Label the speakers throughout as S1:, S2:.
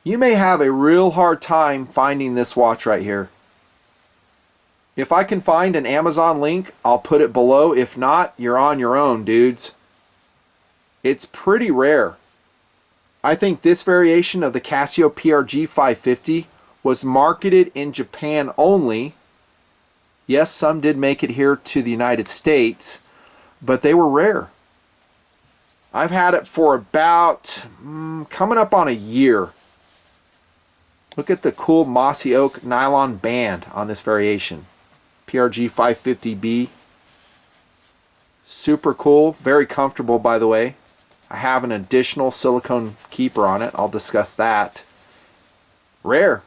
S1: You may have a real hard time finding this watch right here. If I can find an Amazon link, I'll put it below. If not, you're on your own, dudes. It's pretty rare. I think this variation of the Casio PRG 550 was marketed in Japan only. Yes, some did make it here to the United States, but they were rare. I've had it for about coming up on a year. Look at the cool Mossy Oak nylon band on this variation. PRG 550B. Super cool. Very comfortable, by the way. I have an additional silicone keeper on it. I'll discuss that. Rare.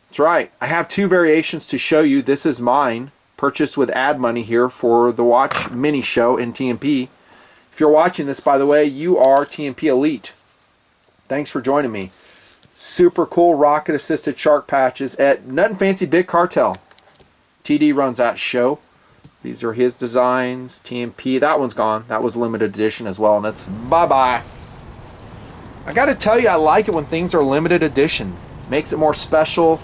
S1: That's right. I have two variations to show you. This is mine. Purchased with ad money here for the watch mini show in TMP. If you're watching this, by the way, you are TMP Elite. Thanks for joining me. Super cool rocket assisted shark patches at nutnfancy Big Cartel. TD runs that show. These are his designs. TMP, that one's gone. That was limited edition as well, and it's bye-bye. I gotta tell you, I like it when things are limited edition. Makes it more special,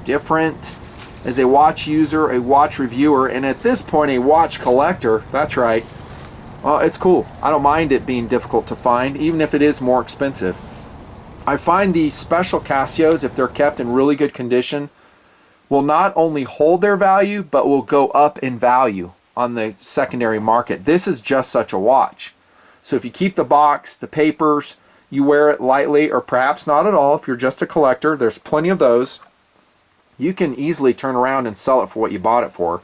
S1: different. As a watch user, a watch reviewer, and at this point a watch collector, that's right. It's cool. I don't mind it being difficult to find, even if it is more expensive. I find the special Casios, if they're kept in really good condition, will not only hold their value, but will go up in value on the secondary market. This is just such a watch. So if you keep the box, the papers, you wear it lightly, or perhaps not at all, if you're just a collector, there's plenty of those. You can easily turn around and sell it for what you bought it for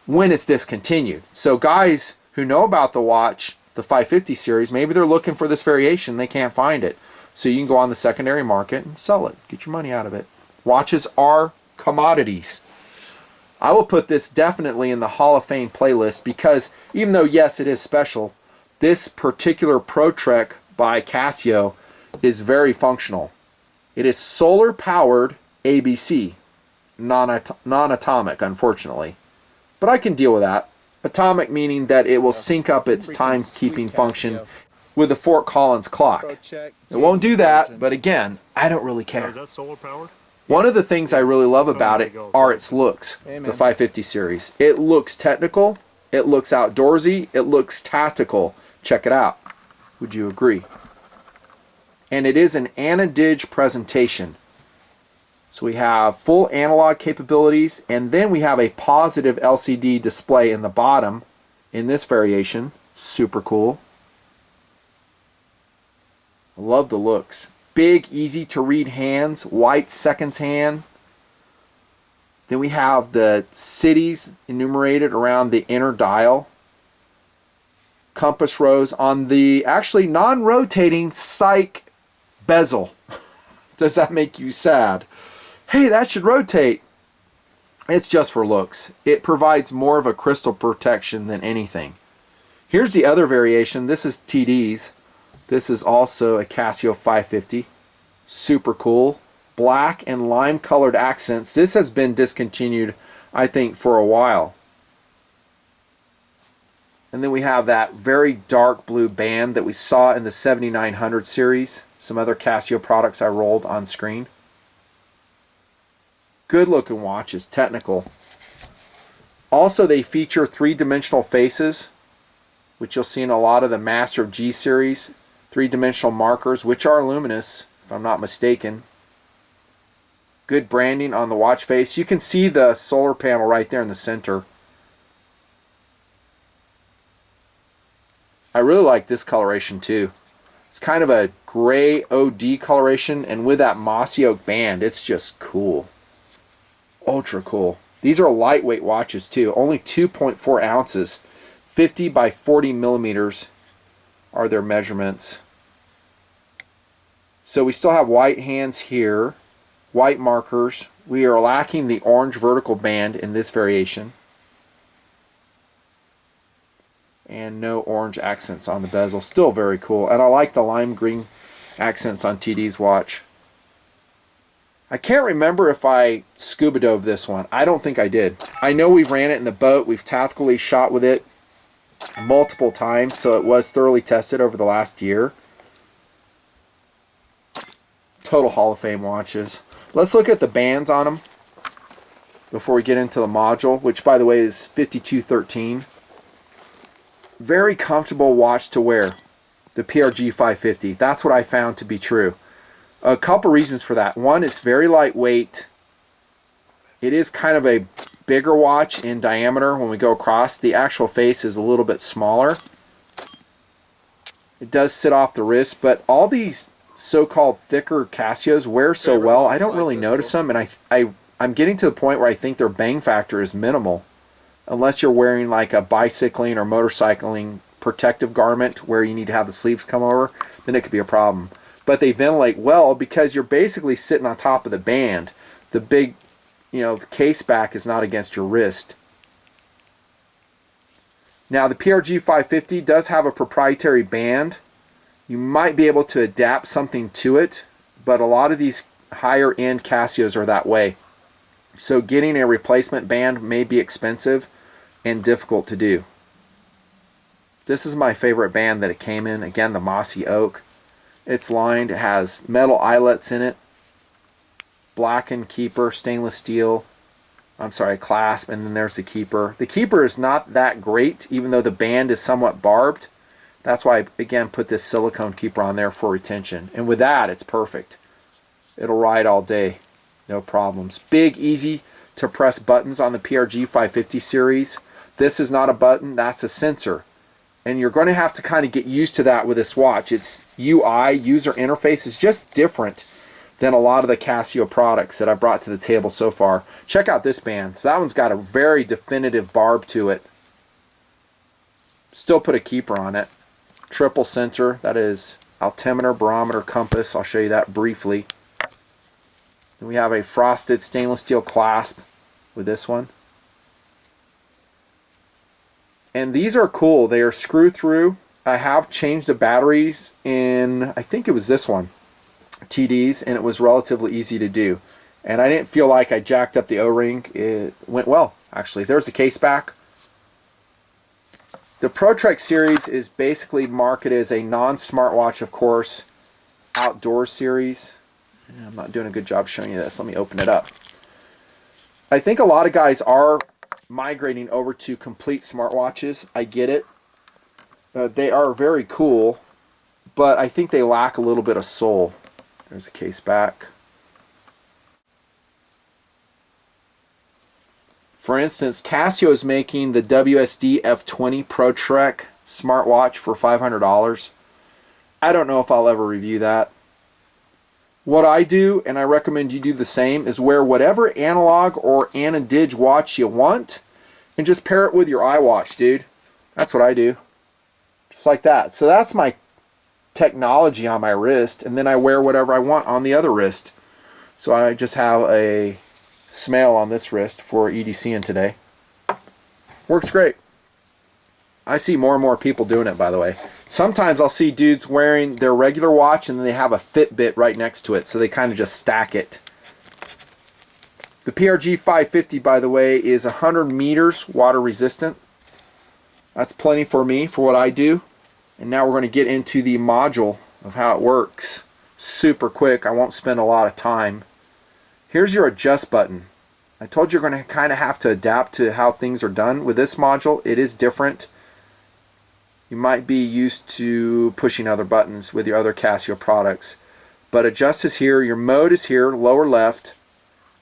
S1: when it's discontinued. So guys who know about the watch, the 550 series, maybe they're looking for this variation, they can't find it. So you can go on the secondary market and sell it. Get your money out of it. Watches are commodities. I will put this definitely in the Hall of Fame playlist because even though, yes, it is special, this particular ProTrek by Casio is very functional. It is solar powered ABC, non-atomic, unfortunately. But I can deal with that. Atomic meaning that it will sync up its timekeeping function with the Fort Collins clock. It won't do that, but again, I don't really care.
S2: Is that solar powered?
S1: One of the things I really love about it are its looks, the 550 series. It looks technical, it looks outdoorsy, it looks tactical. Check it out. Would you agree? And it is an AnaDig presentation. So we have full analog capabilities, and then we have a positive LCD display in the bottom in this variation. Super cool. I love the looks. Big, easy to read hands, white seconds hand. Then we have the cities enumerated around the inner dial. Compass rose on the actually non-rotating psych bezel. Does that make you sad? Hey, that should rotate. It's just for looks. It provides more of a crystal protection than anything. Here's the other variation. This is TD's. This is also a Casio 550. Super cool. Black and lime colored accents. This has been discontinued, I think, for a while. And then we have that very dark blue band that we saw in the 7900 series. Some other Casio products I rolled on screen. Good looking watches, technical. Also, they feature three-dimensional faces, which you'll see in a lot of the Master of G series. Three-dimensional markers, which are luminous, if I'm not mistaken. Good branding on the watch face. You can see the solar panel right there in the center. I really like this coloration too. It's kind of a gray OD coloration, and with that Mossy Oak band, it's just cool. Ultra cool. These are lightweight watches too, only 2.4 ounces. 50 by 40 millimeters are their measurements. So we still have white hands here, white markers. We are lacking the orange vertical band in this variation. And no orange accents on the bezel. Still very cool. And I like the lime green accents on TD's watch. I can't remember if I scuba dove this one. I don't think I did. I know we ran it in the boat. We've tactically shot with it multiple times, so it was thoroughly tested over the last year. Total Hall of Fame watches. Let's look at the bands on them before we get into the module, which by the way is 5213. Very comfortable watch to wear, the PRG 550. That's what I found to be true. A couple reasons for that. One, it's very lightweight. It is kind of a bigger watch in diameter when we go across. The actual face is a little bit smaller. It does sit off the wrist, but all these so-called thicker Casios wear so well, I don't really notice them, and I'm getting to the point where I think their bang factor is minimal. Unless you're wearing like a bicycling or motorcycling protective garment where you need to have the sleeves come over, then it could be a problem. But they ventilate well because you're basically sitting on top of the band. The big, the case back is not against your wrist. Now the PRG 550 does have a proprietary band. You might be able to adapt something to it, but a lot of these higher end Casios are that way. So getting a replacement band may be expensive and difficult to do. This is my favorite band that it came in. Again, the Mossy Oak. It's lined, it has metal eyelets in it, blackened keeper, stainless steel, clasp, and then there's the keeper. The keeper is not that great, even though the band is somewhat barbed. That's why I, again, put this silicone keeper on there for retention. And with that, it's perfect. It'll ride all day. No problems. Big, easy to press buttons on the PRG 550 series. This is not a button, that's a sensor. And you're going to have to kind of get used to that with this watch. Its UI, user interface, is just different than a lot of the Casio products that I've brought to the table so far. Check out this band. So that one's got a very definitive barb to it. Still put a keeper on it. Triple sensor, that is altimeter, barometer, compass. I'll show you that briefly. Then we have a frosted stainless steel clasp with this one. And these are cool. They are screw through. I have changed the batteries in, I think it was this one, TDs, and it was relatively easy to do. And I didn't feel like I jacked up the O-ring. It went well, actually. There's the case back. The ProTrek series is basically marketed as a non-smartwatch, of course, outdoor series. I'm not doing a good job showing you this. Let me open it up. I think a lot of guys are migrating over to complete smartwatches. I get it. They are very cool, but I think they lack a little bit of soul. There's a case back. For instance, Casio is making the WSD F20 ProTrek smartwatch for $500. I don't know if I'll ever review that. What I do, and I recommend you do the same, is wear whatever analog or AnaDig watch you want and just pair it with your iWatch, dude. That's what I do. Just like that. So that's my technology on my wrist, and then I wear whatever I want on the other wrist. So I just have a Smale on this wrist for EDCing today. Works great. I see more and more people doing it, by the way. Sometimes I'll see dudes wearing their regular watch and then they have a Fitbit right next to it, so they kind of just stack it. The PRG 550, by the way, is 100 meters water resistant. That's plenty for me for what I do. And now we're going to get into the module of how it works. Super quick. I won't spend a lot of time. Here's your adjust button. I told you you're going to kind of have to adapt to how things are done with this module. It is different. You might be used to pushing other buttons with your other Casio products. But adjust is here. Your mode is here, lower left.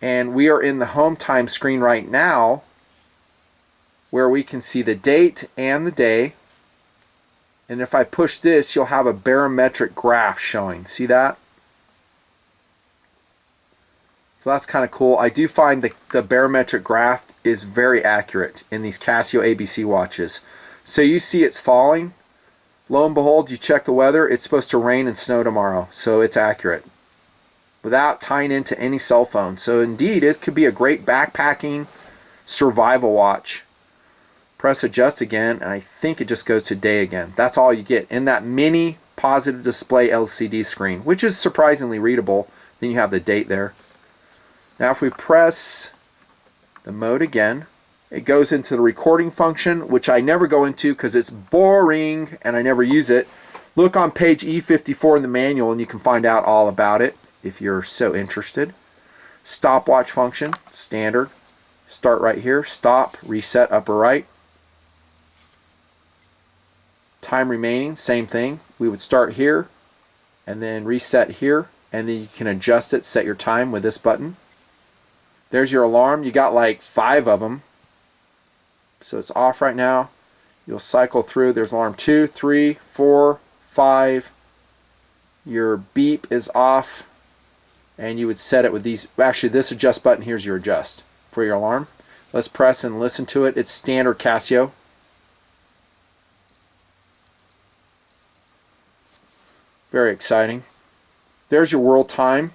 S1: And we are in the home time screen right now, where we can see the date and the day. And if I push this, you'll have a barometric graph showing. See that? So that's kind of cool. I do find the barometric graph is very accurate in these Casio ABC watches. So you see it's falling. Lo and behold, you check the weather, it's supposed to rain and snow tomorrow. So it's accurate without tying into any cell phone. So indeed, it could be a great backpacking survival watch. Press adjust again, and I think it just goes to day again. That's all you get in that mini positive display LCD screen, which is surprisingly readable. Then you have the date there. Now if we press the mode again, it goes into the recording function, which I never go into because it's boring and I never use it. Look on page E54 in the manual and you can find out all about it. if you're so interested. Stopwatch function, standard. Start right here, stop, reset upper right. Time remaining, same thing. We would start here and then reset here, and then you can adjust it, set your time with this button. There's your alarm. You got like 5 of them. So it's off right now. You'll cycle through. There's alarm 2, 3, 4, 5. Your beep is off. And you would set it with these. Actually, this adjust button, here's your adjust for your alarm. Let's press and listen to it. It's standard Casio. Very exciting. There's your world time.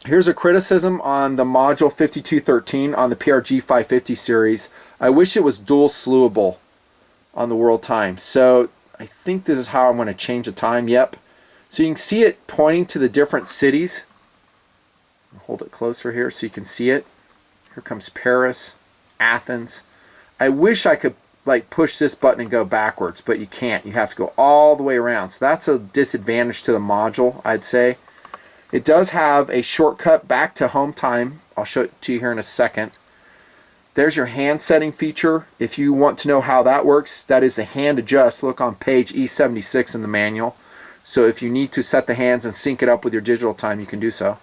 S1: Here's a criticism on the module 5213 on the PRG 550 series. I wish it was dual slewable on the world time. So I think this is how I'm going to change the time. Yep. So you can see it pointing to the different cities. Hold it closer here so you can see it. Here comes Paris, Athens. I wish I could like push this button and go backwards, but you can't. You have to go all the way around. So that's a disadvantage to the module, I'd say. It does have a shortcut back to home time. I'll show it to you here in a second. There's your hand setting feature. If you want to know how that works, that is the hand adjust. Look on page E76 in the manual. So if you need to set the hands and sync it up with your digital time, you can do so.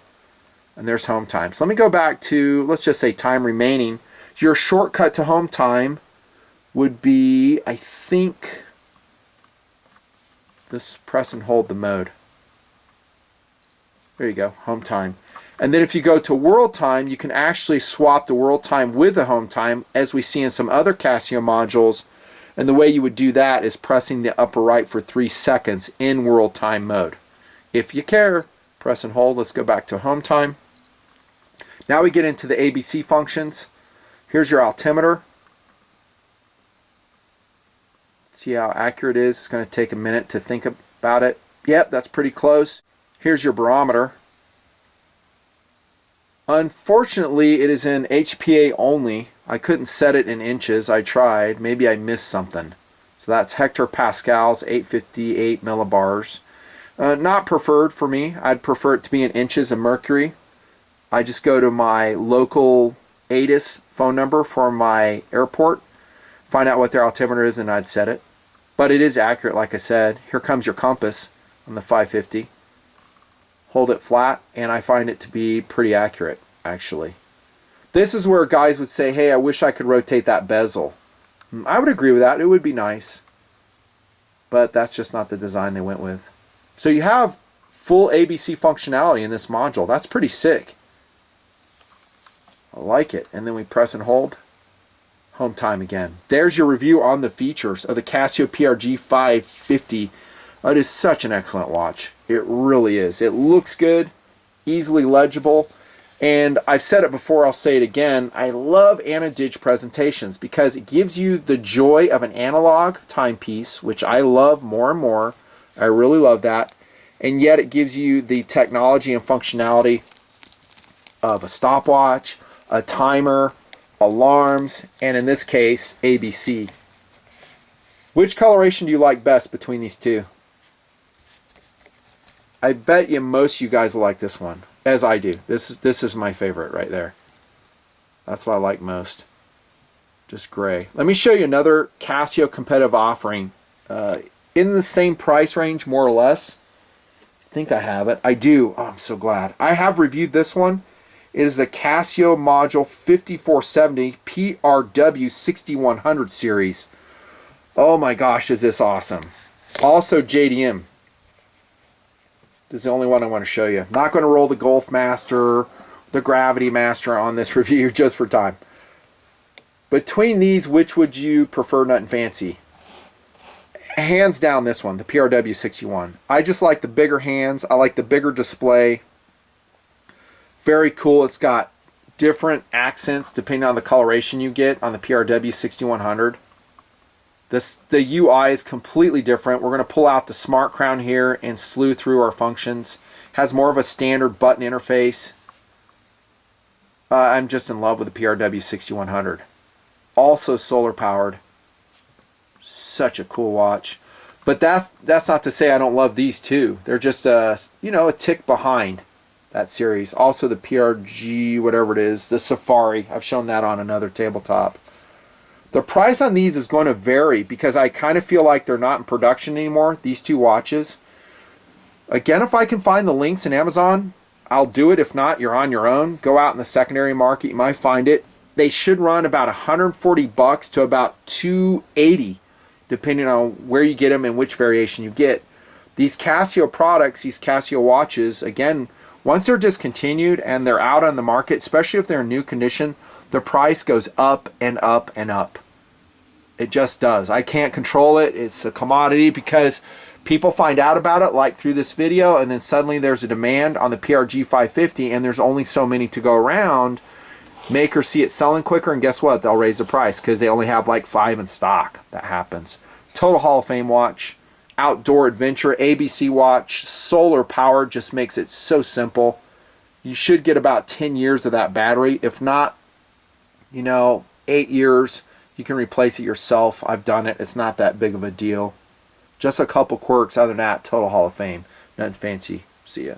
S1: And there's home time. So let me go back to, let's just say time remaining. Your shortcut to home time would be, I think, this press and hold the mode. There you go, home time. And then if you go to world time, you can actually swap the world time with the home time, as we see in some other Casio modules. And the way you would do that is pressing the upper right for 3 seconds in world time mode. If you care, press and hold. Let's go back to home time. Now we get into the ABC functions. Here's your altimeter. See how accurate it is. It's going to take a minute to think about it. Yep, that's pretty close. Here's your barometer. Unfortunately, it is in HPA only. I couldn't set it in inches. I tried. Maybe I missed something. So that's hectopascals, 858 millibars. Not preferred for me. I'd prefer it to be in inches of mercury. I just go to my local ATIS phone number for my airport, find out what their altimeter is, and I'd set it. But it is accurate, like I said. Here comes your compass on the 550. Hold it flat, and I find it to be pretty accurate, actually. This is where guys would say, hey, I wish I could rotate that bezel. I would agree with that. It would be nice. But that's just not the design they went with. So you have full ABC functionality in this module. That's pretty sick. I like it. And then we press and hold. Home time again. There's your review on the features of the Casio PRG 550. It is such an excellent watch. It really is. It looks good, easily legible, and I've said it before, I'll say it again. I love AnaDig presentations because it gives you the joy of an analog timepiece, which I love more and more. I really love that. And yet it gives you the technology and functionality of a stopwatch, a timer, alarms, and in this case, ABC. Which coloration do you like best between these two? I bet you most of you guys will like this one, as I do. This is my favorite right there. That's what I like most. Just gray. Let me show you another Casio competitive offering. In the same price range, more or less. I think I have it. I do. Oh, I'm so glad. I have reviewed this one. It is the Casio Module 5470 PRW 6100 series. Oh my gosh, is this awesome. Also JDM. This is the only one I want to show you. I'm not going to roll the Golf Master, the Gravity Master on this review just for time. Between these, which would you prefer, Nut and Fancy? Hands down this one, the PRW 61. I just like the bigger hands. I like the bigger display. Very cool. It's got different accents depending on the coloration you get on the PRW 6100. The UI is completely different. We're going to pull out the smart crown here and slew through our functions. Has more of a standard button interface. I'm just in love with the PRW 6100. Also solar powered. Such a cool watch. But that's not to say I don't love these two. They're just a tick behind. that series. Also the PRG, whatever it is, the Safari. I've shown that on another tabletop. The price on these is going to vary because I kind of feel like they're not in production anymore, these two watches. Again, if I can find the links in Amazon, I'll do it. If not, you're on your own. Go out in the secondary market, you might find it. They should run about $140 to about $280, depending on where you get them and which variation you get. These Casio products, these Casio watches, again, once they're discontinued and they're out on the market, especially if they're in new condition, the price goes up and up and up. It just does. I can't control it. It's a commodity because people find out about it, like through this video, and then suddenly there's a demand on the PRG 550 and there's only so many to go around. Makers see it selling quicker, and guess what? They'll raise the price because they only have like 5 in stock. That happens. Total Hall of Fame watch. Outdoor adventure. ABC watch. Solar powered. Just makes it so simple. You should get about 10 years of that battery. If not, 8 years. You can replace it yourself. I've done it. It's not that big of a deal. Just a couple quirks. Other than that, total Hall of Fame. Nothing fancy. See ya.